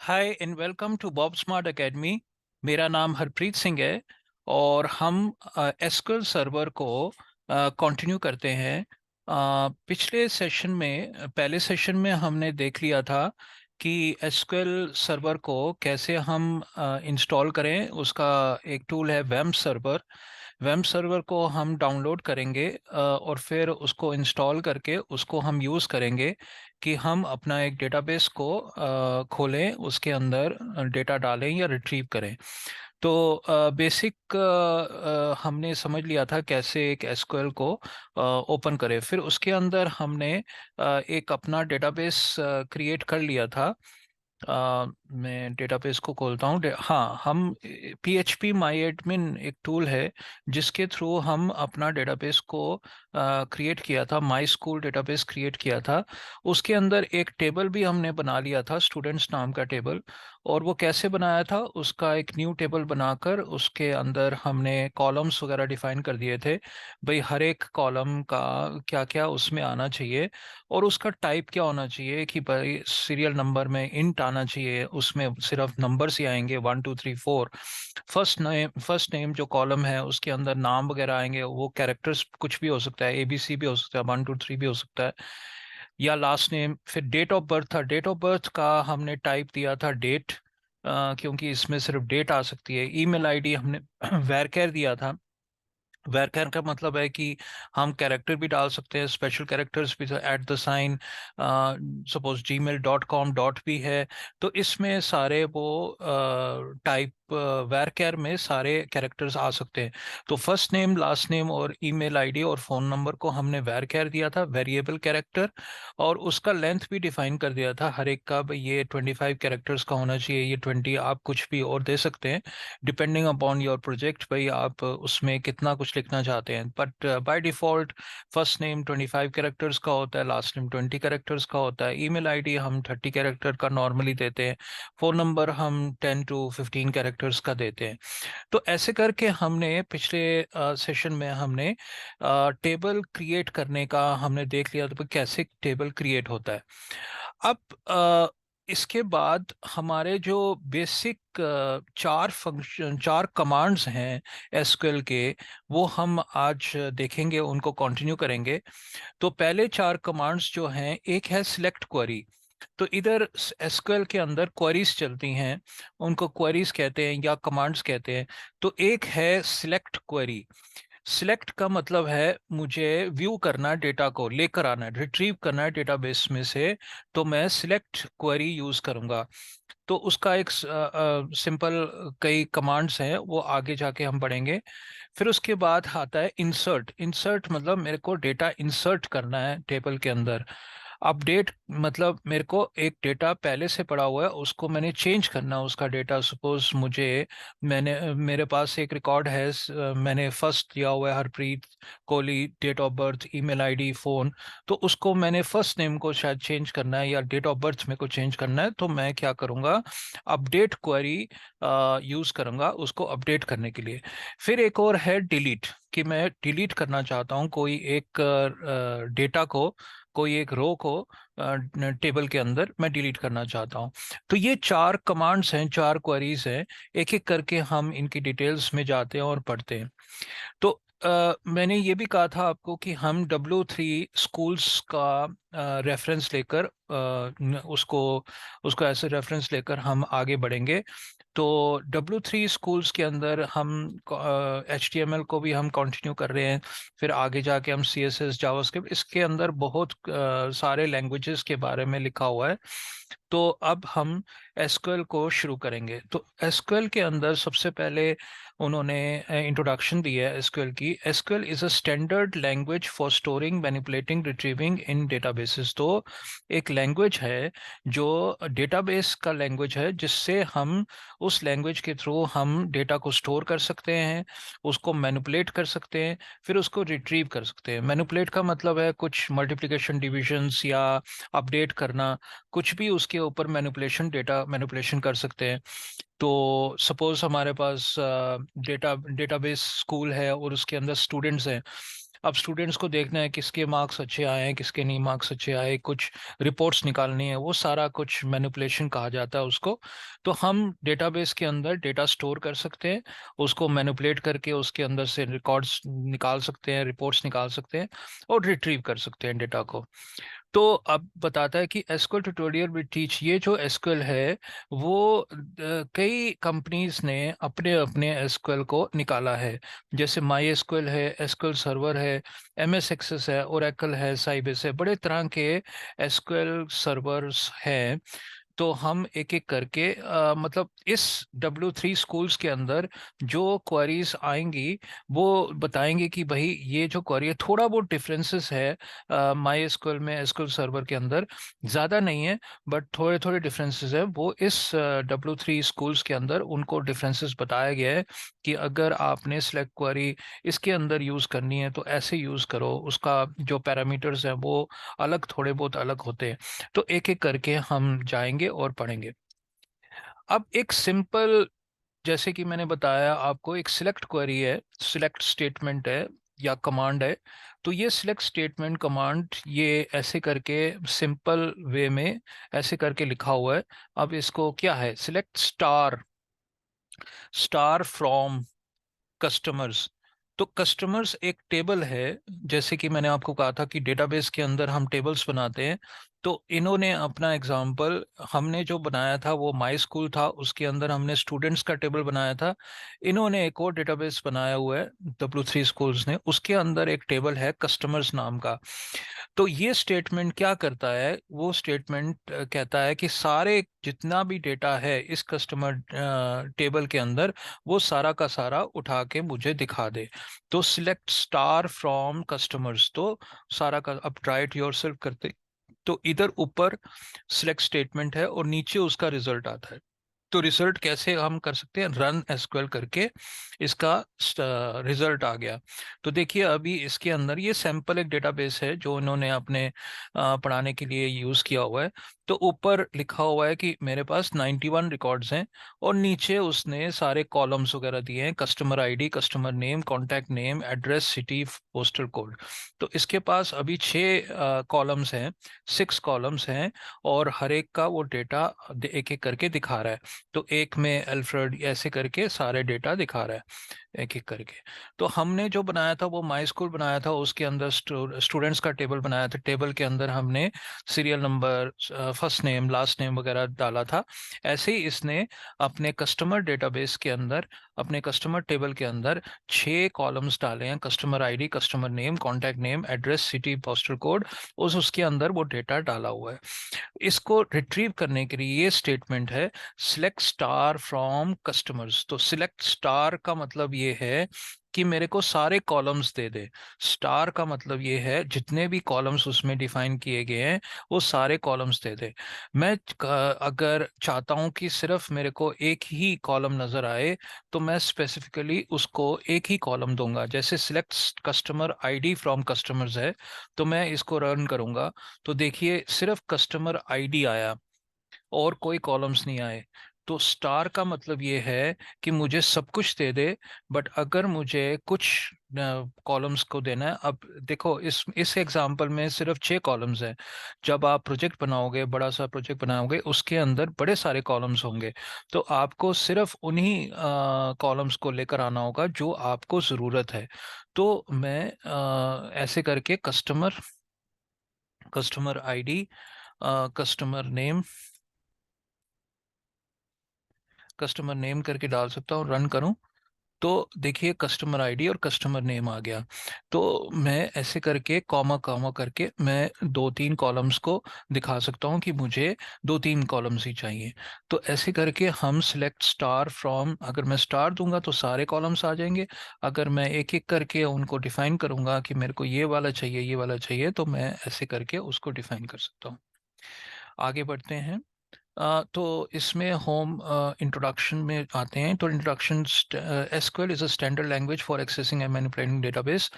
Hi and welcome to Bob Smart Academy. मेरा नाम हरप्रीत सिंह है और हम एसक्यूएल सर्वर को कंटिन्यू करते हैं। पिछले सेशन में पहले सेशन में हमने देख लिया था कि एसक्यूएल सर्वर को कैसे हम इंस्टॉल करें। उसका एक टूल है वेम सर्वर। वेम सर्वर को हम डाउनलोड करेंगे और फिर उसको इंस्टॉल करके उसको हम यूज़ करेंगे कि हम अपना एक डेटाबेस को खोलें, उसके अंदर डेटा डालें या रिट्रीव करें। तो बेसिक हमने समझ लिया था कैसे एक एसक्यूएल को ओपन करें। फिर उसके अंदर हमने एक अपना डेटाबेस क्रिएट कर लिया था। मैं डेटाबेस को खोलता हूँ। हाँ, हम PHP माई एडमिन एक टूल है जिसके थ्रू हम अपना डेटाबेस को क्रिएट किया था। माई स्कूल डेटाबेस क्रिएट किया था। उसके अंदर एक टेबल भी हमने बना लिया था, स्टूडेंट्स नाम का टेबल। और वो कैसे बनाया था, उसका एक न्यू टेबल बनाकर उसके अंदर हमने कॉलम्स वगैरह डिफाइन कर दिए थे। भाई हर एक कॉलम का क्या क्या उसमें आना चाहिए और उसका टाइप क्या होना चाहिए कि भाई सीरियल नंबर में इंट आना चाहिए, उसमें सिर्फ नंबर्स ही आएंगे 1 2 3 4। फर्स्ट नेम जो कॉलम है उसके अंदर नाम वगैरह आएंगे, वो कैरेक्टर्स कुछ भी हो सकता है, ABC भी हो सकता है, 1 2 3 भी हो सकता है, या लास्ट नेम। फिर डेट ऑफ बर्थ था। डेट ऑफ बर्थ का हमने टाइप दिया था डेट, क्योंकि इसमें सिर्फ डेट आ सकती है। ईमेल आईडी हमने वैरकेर दिया था। वैरकैर का मतलब है कि हम कैरेक्टर भी डाल सकते हैं, स्पेशल कैरेक्टर्स भी, @, सपोज gmail.com डॉट भी है। तो इसमें सारे वो टाइप वैरकैर में सारे कैरेक्टर्स आ सकते हैं। तो फर्स्ट नेम, लास्ट नेम और ईमेल आईडी और फ़ोन नंबर को हमने वैरकैर दिया था, वेरिएबल कैरेक्टर। और उसका लेंथ भी डिफाइन कर दिया था हर एक का, भाई ये 25 कैरेक्टर्स का होना चाहिए, ये 20। आप कुछ भी और दे सकते हैं डिपेंडिंग अपॉन योर प्रोजेक्ट, भाई आप उसमें कितना कुछ लिखना चाहते हैं। But by default first name 25 characters का होता है, लास्ट नेम 20 कैरेक्टर्स का होता है। ईमेल आईडी हम 30 कैरेक्टर का नॉर्मली देते हैं। फ़ोन नंबर हम 10 to 15 कैरेक्टर्स का देते हैं। तो ऐसे करके हमने पिछले सेशन में हमने टेबल क्रिएट करने का हमने देख लिया, तो कैसे टेबल क्रिएट होता है। अब इसके बाद हमारे जो बेसिक चार फंक्शन, चार कमांड्स हैं एसक्यूएल के, वो हम आज देखेंगे, उनको कंटिन्यू करेंगे। तो पहले चार कमांड्स जो हैं, एक है सिलेक्ट क्वेरी। तो इधर एसक्यूएल के अंदर क्वेरीज चलती हैं, उनको क्वेरीज कहते हैं या कमांड्स कहते हैं। तो एक है सिलेक्ट क्वेरी। सिलेक्ट का मतलब है मुझे व्यू करना है, डेटा को लेकर आना है, रिट्रीव करना है डेटाबेस में से। तो मैं सिलेक्ट क्वेरी यूज करूंगा। तो उसका एक सिंपल कई कमांड्स हैं, वो आगे जाके हम पढ़ेंगे। फिर उसके बाद आता है इंसर्ट। इंसर्ट मतलब मेरे को डेटा इंसर्ट करना है टेबल के अंदर। अपडेट मतलब मेरे को एक डेटा पहले से पड़ा हुआ है, उसको मैंने चेंज करना है उसका डेटा। सपोज मुझे, मेरे पास एक रिकॉर्ड है, मैंने फर्स्ट दिया हुआ है Harpreet Kohli, date of birth, email ID, phone. तो उसको मैंने फर्स्ट नेम को शायद चेंज करना है या डेट ऑफ बर्थ में को चेंज करना है, तो मैं क्या करूँगा, अपडेट क्वेरी यूज़ करूँगा उसको अपडेट करने के लिए। फिर एक और है डिलीट, कि मैं डिलीट करना चाहता हूँ कोई एक डेटा को, कोई एक रो को टेबल के अंदर मैं डिलीट करना चाहता हूँ। तो ये चार कमांड्स हैं, चार क्वेरीज हैं। एक एक करके हम इनकी डिटेल्स में जाते हैं और पढ़ते हैं। तो मैंने ये भी कहा था आपको कि हम W3 स्कूल्स का रेफरेंस लेकर उसको उसको ऐसे रेफरेंस लेकर हम आगे बढ़ेंगे। तो W3 स्कूल्स के अंदर हम HTML को भी हम कंटिन्यू कर रहे हैं। फिर आगे जाके हम CSS, जावास्क्रिप्ट, इसके अंदर बहुत सारे लैंग्वेजेस के बारे में लिखा हुआ है। तो अब हम एसक्यूएल को शुरू करेंगे। तो एसक्यूएल के अंदर सबसे पहले उन्होंने इंट्रोडक्शन दी है एसक्यूएल की। SQL is a standard language for storing, manipulating, retrieving in databases. तो एक लैंग्वेज है जो डेटाबेस का लैंग्वेज है, जिससे हम उस लैंग्वेज के थ्रू हम डेटा को स्टोर कर सकते हैं, उसको मैनिपुलेट कर सकते हैं, फिर उसको रिट्रीव कर सकते हैं। मैनिपुलेट का मतलब है कुछ मल्टीप्लिकेशन, डिविजन्स या अपडेट करना, कुछ भी उसके ऊपर मैनिपुलेशन, डेटा मैनिपुलेशन कर सकते हैं। तो सपोज हमारे पास डेटाबेस स्कूल है और उसके अंदर स्टूडेंट्स हैं। अब स्टूडेंट्स को देखना है किसके मार्क्स अच्छे आए हैं, किसके नहीं मार्क्स अच्छे आए, कुछ रिपोर्ट्स निकालनी है, वो सारा कुछ मैनिपुलेशन कहा जाता है उसको। तो हम डेटाबेस के अंदर डेटा स्टोर कर सकते हैं, उसको मैनिपुलेट करके उसके अंदर से रिकॉर्ड्स निकाल सकते हैं, रिपोर्ट्स निकाल सकते हैं और रिट्रीव कर सकते हैं डेटा को। तो अब बताता है कि एसक्यूएल ट्यूटोरियल विद टीच, ये जो एसक्यूएल है वो कई कंपनीज ने अपने अपने एसक्यूएल को निकाला है। जैसे माई एसक्यूएल है, एसक्यूएल सर्वर है, एमएस एक्सेस है, ओरेकल है, साइबेस है, बड़े तरह के एसक्यूएल सर्वर्स हैं। तो हम एक एक करके मतलब इस W3 स्कूल्स के अंदर जो क्वेरीज आएंगी वो बताएंगे कि भाई ये जो क्वेरी है थोड़ा बहुत डिफरेंसेस है माई एसक्यूएल में, एसक्यूएल सर्वर के अंदर ज़्यादा नहीं है बट थोड़े थोड़े डिफरेंसेस है। वो इस W3 स्कूल्स के अंदर उनको डिफरेंसेस बताया गया है कि अगर आपने सेलेक्ट क्वेरी इसके अंदर यूज़ करनी है तो ऐसे यूज़ करो, उसका जो पैरामीटर्स हैं वो अलग, थोड़े बहुत अलग होते हैं। तो एक एक करके हम जाएंगे और पढ़ेंगे। अब एक सिंपल, जैसे कि मैंने बताया आपको, एक सिलेक्ट क्वेरी है, सिलेक्ट स्टेटमेंट है या कमांड है। तो ये सिलेक्ट स्टेटमेंट कमांड ये ऐसे करके सिंपल वे में ऐसे करके लिखा हुआ है। अब इसको क्या है, select star, star from customers. तो कस्टमर्स एक टेबल है, जैसे कि मैंने आपको कहा था कि डेटाबेस के अंदर हम टेबल्स बनाते हैं। तो इन्होंने अपना एग्जांपल, हमने जो बनाया था वो माई स्कूल था, उसके अंदर हमने स्टूडेंट्स का टेबल बनाया था। इन्होंने एक और डेटाबेस बनाया हुआ है W3 स्कूल्स ने, उसके अंदर एक टेबल है कस्टमर्स नाम का। तो ये स्टेटमेंट क्या करता है, वो स्टेटमेंट कहता है कि सारे जितना भी डेटा है इस कस्टमर टेबल के अंदर वो सारा का सारा उठा के मुझे दिखा दे। तो सिलेक्ट स्टार फ्रॉम कस्टमर्स, तो सारा का, अब ट्राई इट योरसेल्फ करते तो इधर ऊपर सिलेक्ट स्टेटमेंट है और नीचे उसका रिजल्ट आता है। तो रिजल्ट कैसे हम कर सकते हैं, रन एसक्यूएल करके इसका रिजल्ट आ गया। तो देखिए अभी इसके अंदर ये सैंपल एक डेटाबेस है जो इन्होंने अपने पढ़ाने के लिए यूज किया हुआ है। तो ऊपर लिखा हुआ है कि मेरे पास 91 रिकॉर्ड्स हैं और नीचे उसने सारे कॉलम्स वगैरह दिए हैं, customer ID, customer name, contact name, address, city, postal code. तो इसके पास अभी 6 कॉलम्स हैं, 6 कॉलम्स हैं और हर एक का वो डेटा एक एक करके दिखा रहा है। तो एक में अल्फ्रेड, ऐसे करके सारे डेटा दिखा रहा है एक एक करके। तो हमने जो बनाया था वो माई स्कूल बनाया था, उसके अंदर स्टूडेंट्स का टेबल बनाया था, टेबल के अंदर हमने serial number, first name, last name वगैरह डाला था। ऐसे ही इसने अपने कस्टमर डेटाबेस के अंदर, अपने कस्टमर टेबल के अंदर 6 कॉलम्स डाले हैं, customer ID, customer name, contact name, address, city, postal code, उसके अंदर वो डेटा डाला हुआ है। इसको रिट्रीव करने के लिए ये स्टेटमेंट है सिलेक्ट स्टार फ्रॉम कस्टमर्स। तो सिलेक्ट स्टार का मतलब ये है कि मेरे को सारे कॉलम्स दे दे। स्टार का मतलब ये है जितने भी कॉलम्स उसमें डिफाइन किए गए हैं वो सारे कॉलम्स दे दे। मैं अगर चाहता हूं कि सिर्फ मेरे को एक ही कॉलम नजर आए तो मैं स्पेसिफिकली उसको एक ही कॉलम दूंगा। जैसे select customer ID from customers है, तो मैं इसको रन करूंगा तो देखिए सिर्फ कस्टमर आईडी आया और कोई कॉलम्स नहीं आए। तो स्टार का मतलब ये है कि मुझे सब कुछ दे दे, बट अगर मुझे कुछ कॉलम्स को देना है। अब देखो इस एग्जांपल में सिर्फ 6 कॉलम्स हैं। जब आप प्रोजेक्ट बनाओगे, बड़ा सा प्रोजेक्ट बनाओगे, उसके अंदर बड़े सारे कॉलम्स होंगे। तो आपको सिर्फ उन्हीं कॉलम्स को लेकर आना होगा जो आपको ज़रूरत है। तो मैं ऐसे करके customer, customer ID, customer name, customer name करके डाल सकता हूँ, रन करूँ तो देखिए कस्टमर आईडी और कस्टमर नेम आ गया। तो मैं ऐसे करके कॉमा कॉमा करके मैं 2-3 कॉलम्स को दिखा सकता हूँ कि मुझे 2-3 कॉलम्स ही चाहिए। तो ऐसे करके हम सिलेक्ट स्टार फ्रॉम, अगर मैं स्टार दूंगा तो सारे कॉलम्स आ जाएंगे। अगर मैं एक एक करके उनको डिफाइन करूंगा कि मेरे को ये वाला चाहिए, ये वाला चाहिए, तो मैं ऐसे करके उसको डिफाइन कर सकता हूँ। आगे बढ़ते हैं। तो इसमें होम इंट्रोडक्शन में आते हैं। तो introduction, SQL is a standard language for accessing and manipulating database.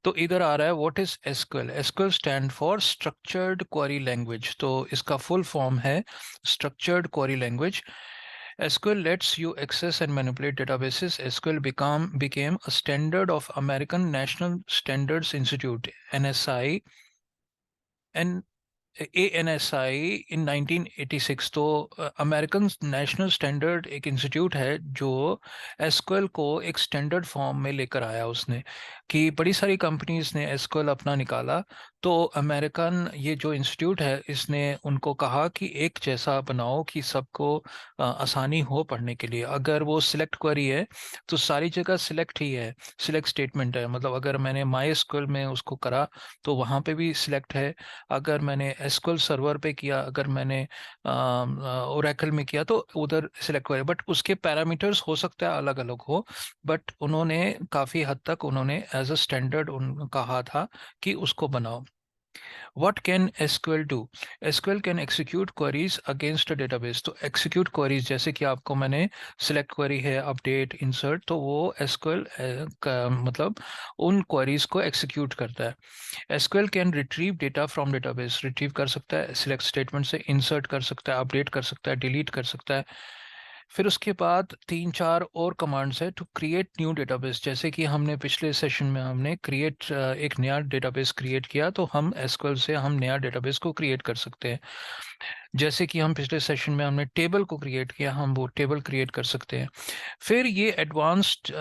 तो इधर आ रहा है what is SQL. SQL stand for structured query language. तो इसका फुल फॉर्म है structured query language. SQL lets you access and manipulate databases. SQL became a standard of American National Standards Institute, NSI, and ANSI इन 1986। तो American national standard एक institute है जो SQL को एक standard form में लेकर आया उसने, कि बड़ी सारी कंपनीज ने एसक्यूएल अपना निकाला। तो अमेरिकन ये जो इंस्टीट्यूट है इसने उनको कहा कि एक जैसा बनाओ कि सबको आसानी हो पढ़ने के लिए। अगर वो सिलेक्ट क्वेरी है तो सारी जगह सिलेक्ट ही है, सिलेक्ट स्टेटमेंट है। मतलब अगर मैंने माई एसक्यूएल में उसको करा तो वहाँ पे भी सिलेक्ट है, अगर मैंने एसक्यूएल सर्वर पे किया, अगर मैंने ओरेकल में किया तो उधर सिलेक्ट करें। बट उसके पैरामीटर्स हो सकता है अलग अलग हो, बट उन्होंने काफ़ी हद तक उन्होंने एज अ स्टैंडर्ड उन कहा था कि उसको बनाओ। What can SQL do? SQL can execute queries against a database। तो execute queries जैसे कि आपको मैंने select query है, update, insert, तो वो SQL का मतलब उन queries को execute करता है। SQL can retrieve data from database। retrieve कर सकता है select statement से, insert कर सकता है, update कर सकता है, delete कर सकता है। फिर उसके बाद तीन चार और कमांड्स है टू क्रिएट न्यू डेटाबेस। जैसे कि हमने पिछले सेशन में हमने क्रिएट एक नया डेटाबेस क्रिएट किया, तो हम एसक्यूएल से हम नया डेटाबेस को क्रिएट कर सकते हैं। जैसे कि हम पिछले सेशन में हमने टेबल को क्रिएट किया, हम वो टेबल क्रिएट कर सकते हैं। फिर ये एडवांस्ड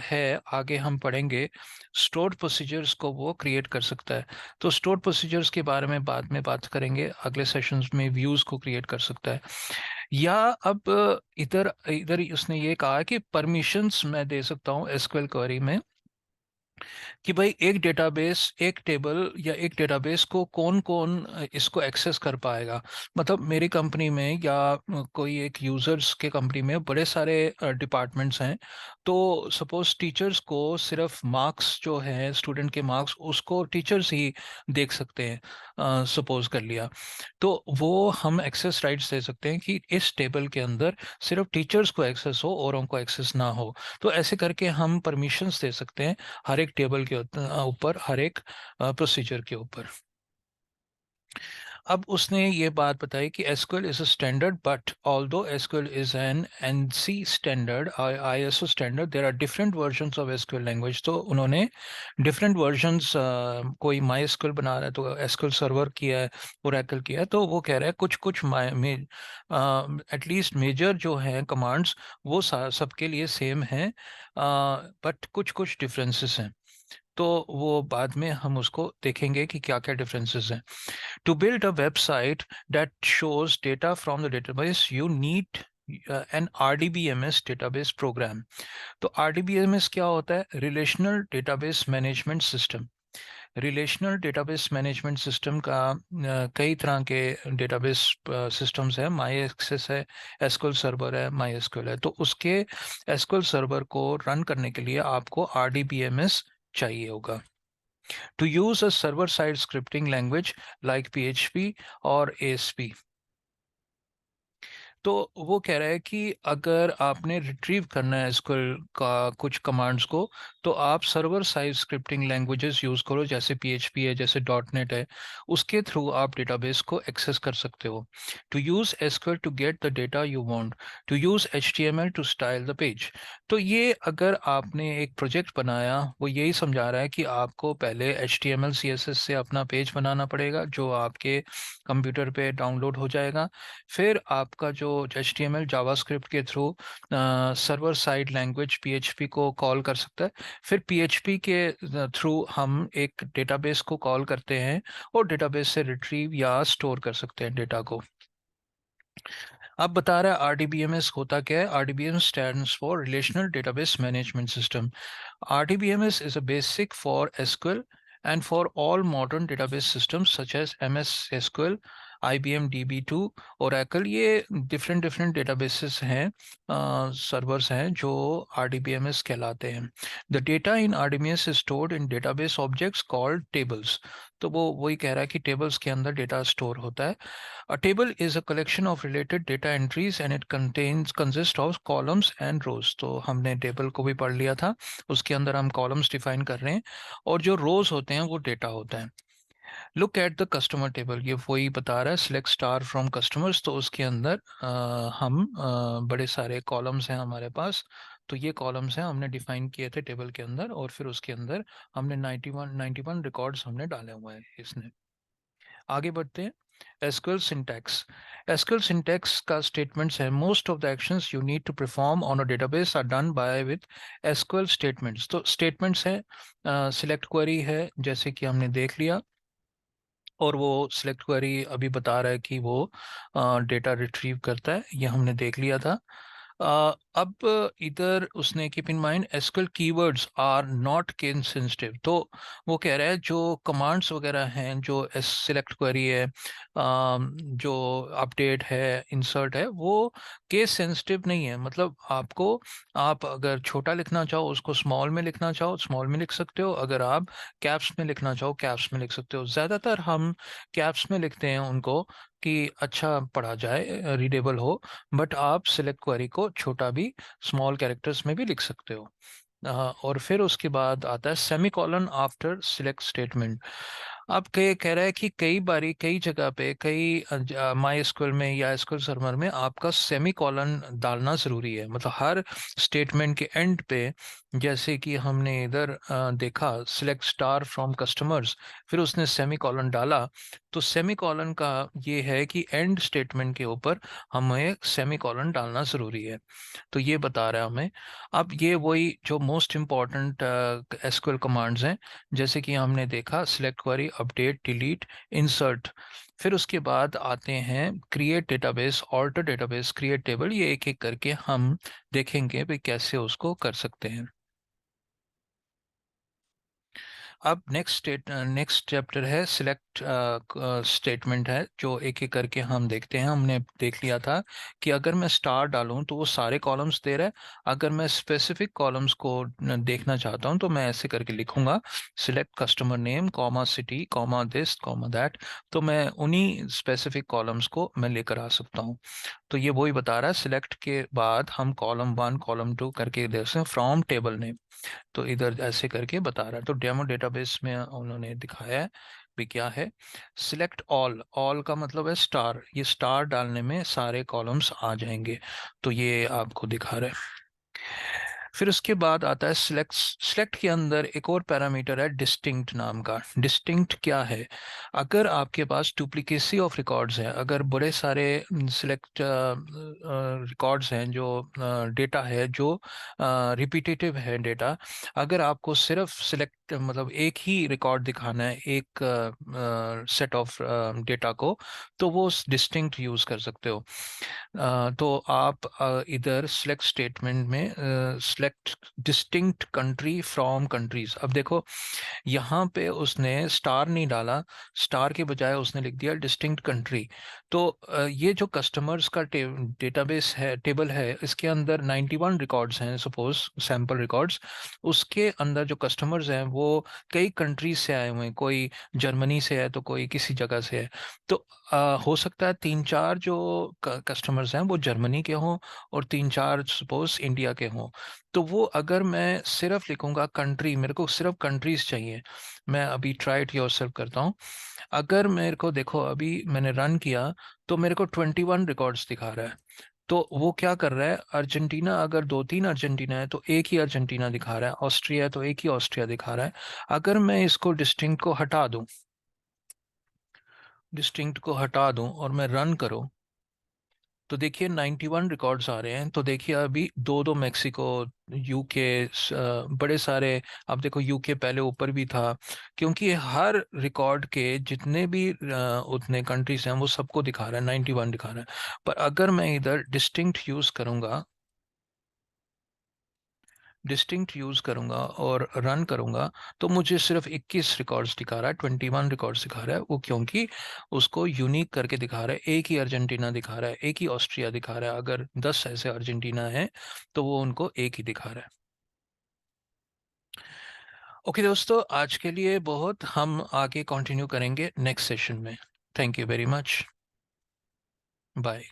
है, आगे हम पढ़ेंगे। स्टोर्ड प्रोसीजर्स को वो क्रिएट कर सकता है। तो स्टोर्ड प्रोसीजर्स के बारे में बाद में बात करेंगे अगले सेशंस में। व्यूज को क्रिएट कर सकता है। या अब इधर इधर उसने ये कहा कि परमिशंस मैं दे सकता हूँ एसक्यूएल क्वेरी में, कि भाई एक डेटाबेस, एक टेबल या एक डेटाबेस को कौन कौन इसको एक्सेस कर पाएगा। मतलब मेरी कंपनी में या कोई एक यूजर्स के कंपनी में बड़े सारे डिपार्टमेंट्स हैं। तो सपोज टीचर्स को सिर्फ मार्क्स जो है, स्टूडेंट के मार्क्स, उसको टीचर्स ही देख सकते हैं, सपोज कर लिया। तो वो हम एक्सेस राइट्स दे सकते हैं कि इस टेबल के अंदर सिर्फ टीचर्स को एक्सेस हो, औरों को एक्सेस ना हो। तो ऐसे करके हम परमिशंस दे सकते हैं हर एक टेबल के ऊपर, हर एक प्रोसीजर के ऊपर। अब उसने ये बात बताई कि SQL is a standard, but although SQL is an ANSI standard, ISO standard, there are different versions of SQL language. तो उन्होंने डिफरेंट वर्जन्स, कोई माई एसक्यूएल बना रहा है तो एसक्यूएल सर्वर किया है, ओरेकल किया है, तो वो कह रहा है कुछ कुछ एटलीस्ट मेजर जो हैं कमांड्स वो सबके लिए सेम हैं, बट कुछ कुछ डिफरेंसेस हैं। तो वो बाद में हम उसको देखेंगे कि क्या क्या डिफरेंसेस हैं। To build a website that shows data from the database, you need an RDBMS database program। तो RDBMS क्या होता है? Relational database management system. Relational database management system का कई तरह के डेटाबेस सिस्टम्स है। माई एक्सेस है, एसक्यूएल सर्वर है, माई एसक्यूएल है। तो उसके एसक्यूएल सर्वर को रन करने के लिए आपको RDBMS चाहिए होगा। To use a server-side scripting language like PHP or ASP। तो वो कह रहा है कि अगर आपने रिट्रीव करना है एसक्यूएल का कुछ कमांड्स को, तो आप server side scripting languages use करो, जैसे पीएचपी है, जैसे डॉट नेट है। उसके थ्रू आप डेटाबेस को एक्सेस कर सकते हो। To use SQL to get the data you want, to use HTML to style the page. तो ये अगर आपने एक प्रोजेक्ट बनाया, वो यही समझा रहा है कि आपको पहले एचटीएमएल सीएसएस से अपना पेज बनाना पड़ेगा, जो आपके कंप्यूटर पे डाउनलोड हो जाएगा। फिर आपका जो HTML जावास्क्रिप्ट के through server side language PHP को कॉल कर सकता है। फिर PHP के थ्रू हम एक डेटाबेस को कॉल करते हैं और डेटाबेस से रिट्रीव या स्टोर कर सकते हैं डेटा को। अब बता रहा है RDBMS होता क्या है। RDBMS stands for Relational Database Management System। RDBMS is a basic for SQL and for all modern database systems such as MS SQL, IBM DB2, Oracle। ये डिफरेंट डिफरेंट डेटाबेसेस हैं, सर्वर्स हैं जो RDBMS कहलाते हैं। The data in RDBMS is stored in database objects called tables। तो वो वही कह रहा है कि टेबल्स के अंदर डेटा स्टोर होता है। A table is a collection of related data entries and it consists of columns and rows। तो हमने टेबल को भी पढ़ लिया था, उसके अंदर हम कॉलम्स डिफाइन कर रहे हैं, और जो रोज होते हैं वो डेटा होता है। Look at the customer table, ये वही बता रहा है सिलेक्ट स्टार फ्रॉम कस्टमर्स। तो उसके अंदर हम बड़े सारे कॉलम्स हैं हमारे पास। तो ये कॉलम्स हैं हमने डिफाइन किए थे टेबल के अंदर, और फिर उसके अंदर हमने 91 रिकॉर्ड्स हमने डाले हुए हैं इसने। आगे बढ़ते हैं। SQL syntax. एसक्यूएल सिंटैक्स का स्टेटमेंट्स है, most of the actions you need to perform on a database are done by with SQL statements. तो स्टेटमेंट्स है, सिलेक्ट क्वेरी है जैसे कि हमने देख लिया, और वो सिलेक्ट क्वेरी अभी बता रहा है कि वो डेटा रिट्रीव करता है, ये हमने देख लिया था। अब इधर उसने keep in mind SQL keywords are not case sensitive. तो वो कह रहा है जो कमांड्स वगैरह हैं, जो सिलेक्ट क्वेरी है, जो अपडेट है, इंसर्ट है, वो केस सेंसिटिव नहीं है। मतलब आपको, आप अगर छोटा लिखना चाहो उसको स्मॉल में लिखना चाहो स्मॉल में लिख सकते हो, अगर आप कैप्स में लिखना चाहो कैप्स में लिख सकते हो। ज़्यादातर हम कैप्स में लिखते हैं उनको कि अच्छा पढ़ा जाए, रीडेबल हो। बट आप सिलेक्ट क्वेरी को छोटा भी, स्मॉल कैरेक्टर्स में भी लिख सकते हो। और फिर उसके बाद आता है semi colon after select statement. अब कह रहा है कि कई बारी कई जगह पे कई माई एसक्यूएल में या एसक्यूएल सर्वर में आपका सेमी कॉलन डालना जरूरी है। मतलब हर स्टेटमेंट के एंड पे, जैसे कि हमने इधर देखा सिलेक्ट स्टार फ्रॉम कस्टमर्स, फिर उसने सेमी कॉलन डाला। तो सेमी कॉलन का ये है कि एंड स्टेटमेंट के ऊपर हमें सेमी कॉलन डालना जरूरी है। तो ये बता रहा है हमें। अब ये वही जो मोस्ट इम्पॉर्टेंट एसक्यूएल कमांड्स हैं, जैसे कि हमने देखा select query, update, delete, insert. फिर उसके बाद आते हैं create database, alter database, create table. ये एक एक करके हम देखेंगे भाई कैसे उसको कर सकते हैं। अब नेक्स्ट चैप्टर है सिलेक्ट स्टेटमेंट है, जो एक एक करके हम देखते हैं। हमने देख लिया था कि अगर मैं स्टार डालूं तो वो सारे कॉलम्स दे रहा है। अगर मैं स्पेसिफिक कॉलम्स को देखना चाहता हूं तो मैं ऐसे करके लिखूंगा, select customer name comma city comma this comma that. तो मैं उन्हीं स्पेसिफिक कॉलम्स को मैं लेकर आ सकता हूं। तो ये वही बता रहा है, सिलेक्ट के बाद हम कॉलम 1 कॉलम 2 करके देख सकते हैं फ्रॉम टेबल नेम। तो इधर ऐसे करके बता रहा है। तो डेमो डेटाबेस में उन्होंने दिखाया है भी क्या है। सिलेक्ट ऑल, ऑल का मतलब है स्टार, ये स्टार डालने में सारे कॉलम्स आ जाएंगे। तो ये आपको दिखा रहा है। फिर उसके बाद आता है सिलेक्ट। सिलेक्ट के अंदर एक और पैरामीटर है डिस्टिंक्ट नाम का। डिस्टिंक्ट क्या है? अगर आपके पास डुप्लीकेसी ऑफ रिकॉर्ड्स है, अगर बड़े सारे सिलेक्ट रिकॉर्ड्स हैं, जो डेटा है जो रिपीटेटिव है डेटा, अगर आपको सिर्फ सिलेक्ट मतलब एक ही रिकॉर्ड दिखाना है एक सेट ऑफ डेटा को, तो वो डिस्टिंक्ट यूज कर सकते हो। तो आप इधर सिलेक्ट स्टेटमेंट में select distinct country from countries. अब देखो यहाँ पे उसने स्टार नहीं डाला, स्टार के बजाय उसने लिख दिया डिस्टिंक्ट कंट्री। तो ये जो कस्टमर्स का डेटाबेस है, टेबल है, इसके अंदर 91 रिकॉर्ड्स हैं, सपोज सैंपल रिकॉर्ड्स। उसके अंदर जो कस्टमर्स हैं वो कई कंट्रीज से आए हुए हैं, कोई जर्मनी से है तो कोई किसी जगह से है। तो हो सकता है 3-4 जो कस्टमर्स हैं वो जर्मनी के हों, और 3-4 सपोज इंडिया के हों। तो वो अगर मैं सिर्फ लिखूंगा कंट्री, मेरे को सिर्फ कंट्रीज चाहिए। मैं अभी ट्राई इट योरसेल्फ करता हूँ। अगर मेरे को देखो अभी मैंने रन किया तो मेरे को 21 रिकॉर्ड्स दिखा रहा है। तो वो क्या कर रहा है, अर्जेंटीना अगर 2-3 अर्जेंटीना है तो एक ही अर्जेंटीना दिखा रहा है, ऑस्ट्रिया है तो एक ही ऑस्ट्रिया दिखा रहा है। अगर मैं इसको डिस्टिंक्ट को हटा दूं, डिस्टिंक्ट को हटा दूं और मैं रन करूं, तो देखिए 91 रिकॉर्ड्स आ रहे हैं। तो देखिए अभी दो दो मैक्सिको, यूके, बड़े सारे। अब देखो यूके पहले ऊपर भी था, क्योंकि हर रिकॉर्ड के जितने भी उतने कंट्रीज हैं वो सबको दिखा रहा है, 91 दिखा रहा है। पर अगर मैं इधर डिस्टिंक्ट यूज करूंगा, डिस्टिंक्ट यूज करूंगा और रन करूंगा, तो मुझे सिर्फ 21 रिकॉर्ड्स दिखा रहा है, 21 रिकॉर्ड्स दिखा रहा है वो, क्योंकि उसको यूनिक करके दिखा रहा है। एक ही अर्जेंटीना दिखा रहा है, एक ही ऑस्ट्रिया दिखा रहा है। अगर 10 ऐसे अर्जेंटीना है तो वो उनको एक ही दिखा रहा है। ओके दोस्तों, आज के लिए बहुत, हम आगे कंटिन्यू करेंगे नेक्स्ट सेशन में। Thank you very much. Bye.